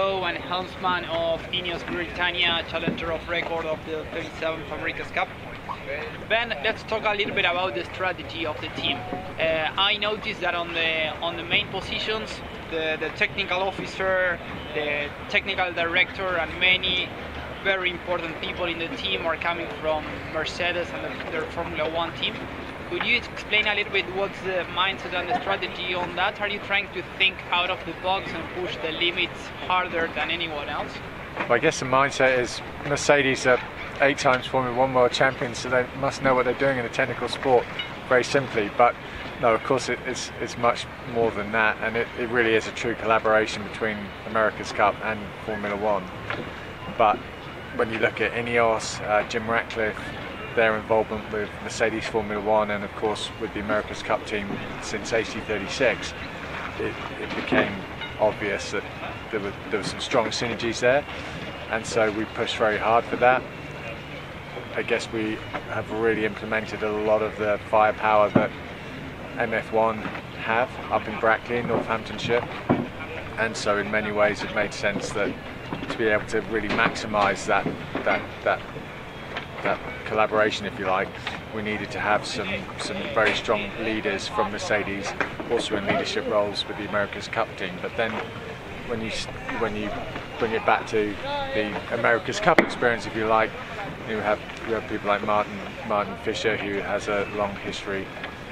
CEO and helmsman of INEOS Britannia, challenger of record of the 37th America's Cup. Ben, let's talk a little bit about the strategy of the team. I noticed that on the main positions, the technical officer, the technical director, and many very important people in the team are coming from Mercedes and their Formula One team. Could you explain a little bit what's the mindset and the strategy on that? Are you trying to think out of the box and push the limits harder than anyone else? Well, I guess the mindset is Mercedes are 8 times Formula One world champions, so they must know what they're doing in a technical sport, very simply. But no, of course it's much more than that, and it really is a true collaboration between America's Cup and Formula One. But when you look at INEOS, Jim Ratcliffe, their involvement with Mercedes Formula One, and of course with the America's Cup team since AC36, it became obvious that there were some strong synergies there, and so we pushed very hard for that. I guess we have really implemented a lot of the firepower that MF1 have up in Brackley in Northamptonshire, and so in many ways it made sense that to be able to really maximise that collaboration, if you like, we needed to have some very strong leaders from Mercedes also in leadership roles with the America's Cup team. But then when you bring it back to the America's Cup experience, if you like, you have people like Martin Fisher, who has a long history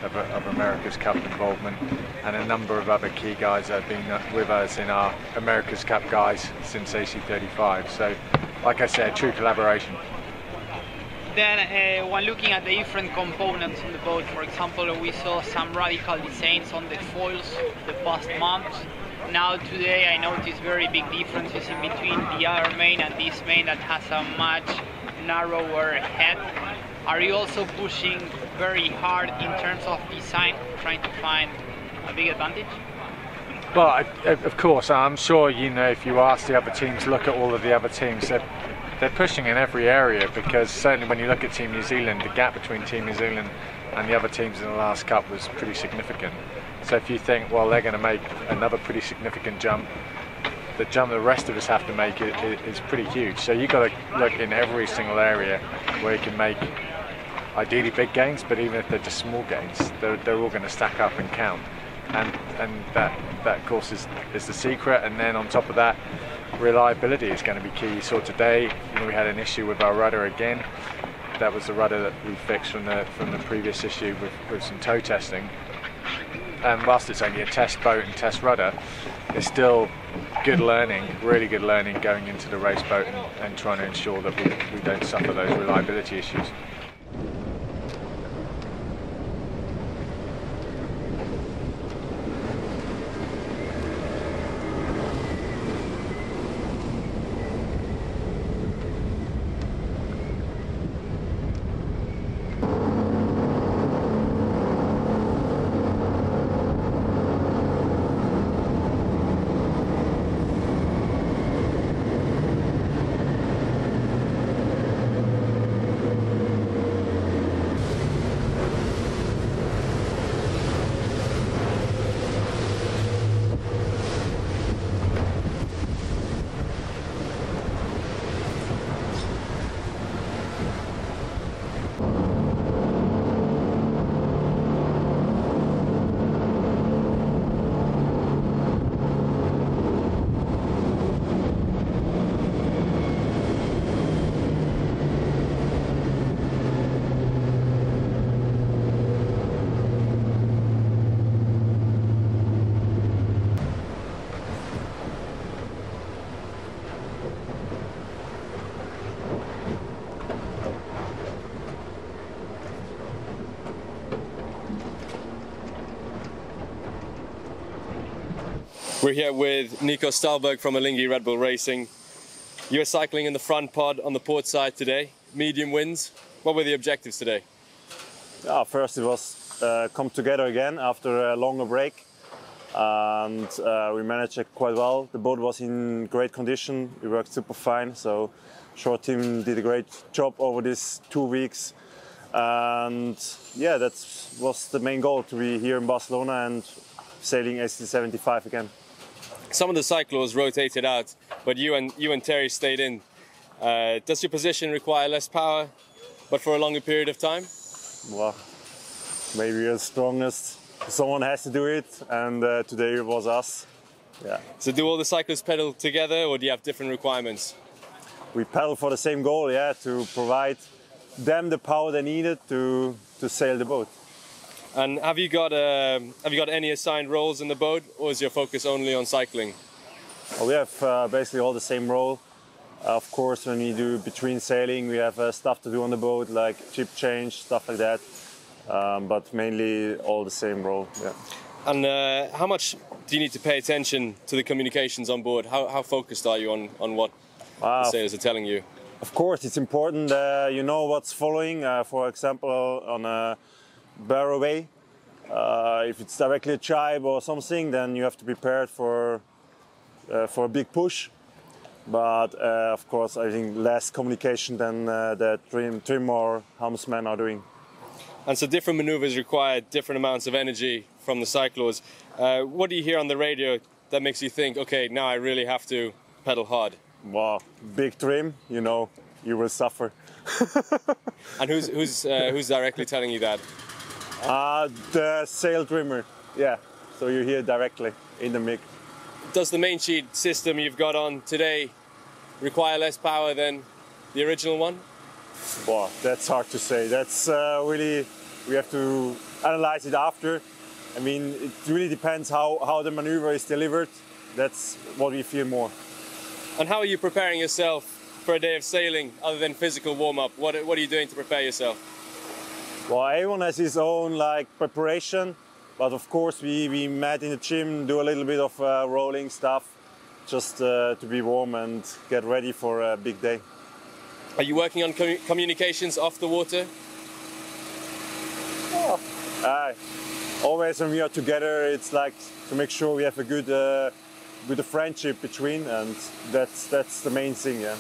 of America's Cup involvement, and a number of other key guys that have been with us in our America's Cup guys since AC35. So, like I said, true collaboration. Then when looking at the different components on the boat, for example, we saw some radical designs on the foils the past months. Now today I noticed very big differences in between the other main and this main that has a much narrower head. Are you also pushing very hard in terms of design, trying to find a big advantage? Well, of course, I'm sure, you know, if you ask the other teams, look at all of the other teams, they're pushing in every area, because certainly when you look at Team New Zealand, the gap between Team New Zealand and the other teams in the last Cup was pretty significant. So if you think, well, they're going to make another pretty significant jump, the jump the rest of us have to make is pretty huge. So you've got to look in every single area where you can make ideally big gains, but even if they're just small gains, they're all going to stack up and count. And that of course is the secret. And then on top of that, reliability is going to be key. So today, you know, we had an issue with our rudder again. That was the rudder that we fixed from the previous issue with some tow testing. And whilst it's only a test boat and test rudder, it's still good learning, really good learning going into the race boat and trying to ensure that we don't suffer those reliability issues. We're here with Nico Stahlberg from Alinghi Red Bull Racing. You were cycling in the front pod on the port side today, medium winds. What were the objectives today? First it was come together again after a longer break, and we managed it quite well. The boat was in great condition, we worked super fine, so short team did a great job over these 2 weeks. And yeah, that was the main goal, to be here in Barcelona and sailing AC75 again. Some of the cyclos rotated out but you and Terry stayed in. Does your position require less power, but for a longer period of time? Well, maybe you're the strongest. Someone has to do it, and today it was us. Yeah. So do all the cyclists pedal together, or do you have different requirements? We pedal for the same goal, yeah, to provide them the power they needed to sail the boat. And have you got any assigned roles in the boat, or is your focus only on cycling? Well, we have basically all the same role. Of course, when we do between sailing, we have stuff to do on the boat, like chip change, stuff like that. But mainly all the same role. Yeah. And how much do you need to pay attention to the communications on board? How focused are you on what the sailors are telling you? Of course, it's important you know what's following. For example, on a barrowway, if it's directly a jibe or something, then you have to be prepared for a big push. But of course, I think less communication than the trim or helmsmen are doing. And so different maneuvers require different amounts of energy from the cyclos. What do you hear on the radio that makes you think, okay, now I really have to pedal hard? Wow, big trim, you know, you will suffer. And who's directly telling you that? The sail trimmer, yeah. So you hear directly in the mic. Does the main sheet system you've got on today require less power than the original one? Wow, that's hard to say. That's really, we have to analyze it after. I mean, it really depends how the maneuver is delivered. That's what we feel more. And how are you preparing yourself for a day of sailing other than physical warm-up? What are you doing to prepare yourself? Well, everyone has his own preparation, but of course we met in the gym, do a little bit of rolling stuff, just to be warm and get ready for a big day. Are you working on communications off the water? Always when we are together, it's like to make sure we have a good friendship between, and that's the main thing, yeah.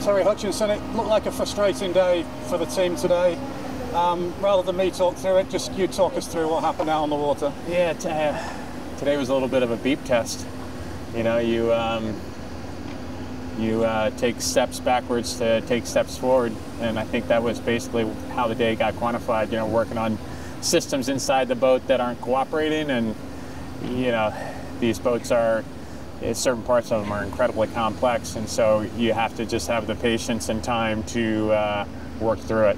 Terry Hutchinson, it looked like a frustrating day for the team today. Rather than me talk through it, just you talk us through what happened out on the water. Yeah, today was a little bit of a beep test. You know, you take steps backwards to take steps forward, and I think that was basically how the day got quantified. You know, working on systems inside the boat that aren't cooperating, and you know, these boats are, certain parts of them are incredibly complex, and so you have to just have the patience and time to work through it.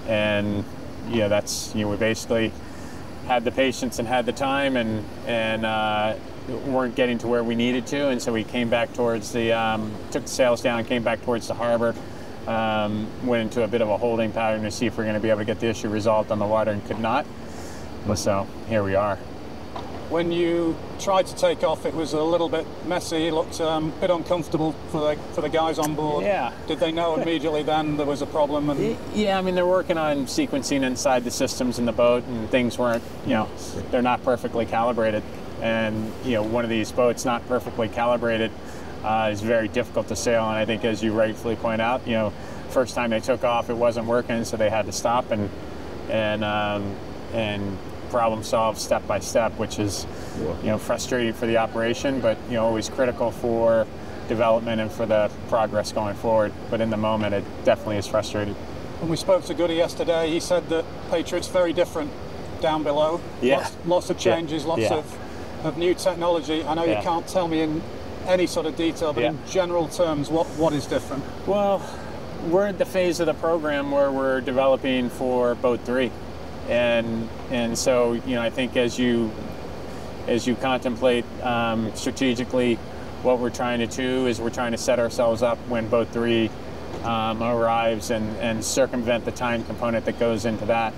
And you know, that's, you know, we basically had the patience and had the time, and weren't getting to where we needed to, and so we came back towards the took the sails down, came back towards the harbor, went into a bit of a holding pattern to see if we're going to be able to get the issue resolved on the water, and could not. So here we are. When you tried to take off, it was a little bit messy. It looked a bit uncomfortable for the guys on board. Yeah. Did they know immediately then there was a problem? And yeah, I mean, they're working on sequencing inside the systems in the boat, and things weren't, you know, they're not perfectly calibrated. And you know, one of these boats not perfectly calibrated is very difficult to sail. And I think, as you rightfully point out, you know, first time they took off, it wasn't working, so they had to stop and problem solve step by step, which is, frustrating for the operation, but, always critical for development and for the progress going forward. But in the moment, it definitely is frustrating. When we spoke to Goody yesterday, he said that Patriot's very different down below. Yeah. Lots of changes, lots of new technology. I know you can't tell me in any sort of detail, but in general terms, what is different? Well, we're at the phase of the program where we're developing for Boat 3. And so, I think as you contemplate strategically, what we're trying to do is we're trying to set ourselves up when Boat 3 arrives and circumvent the time component that goes into that.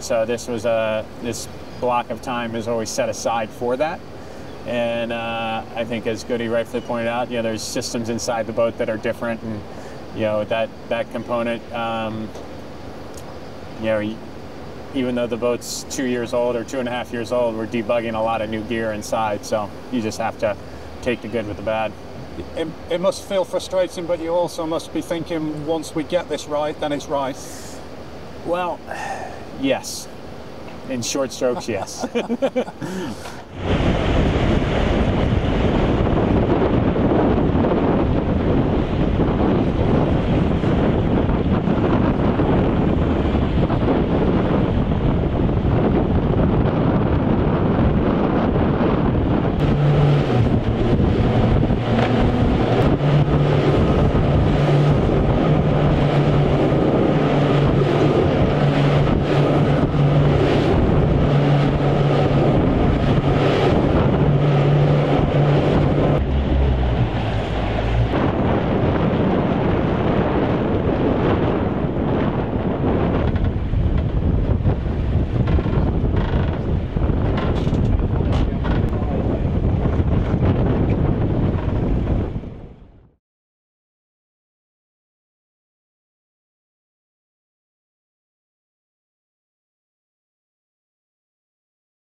So this block of time is always set aside for that. And I think, as Goody rightfully pointed out, there's systems inside the boat that are different, and that component, even though the boat's 2 years old or 2.5 years old, we're debugging a lot of new gear inside. So you just have to take the good with the bad. It must feel frustrating, but you also must be thinking, once we get this right, then it's right. Well, yes. In short strokes, yes.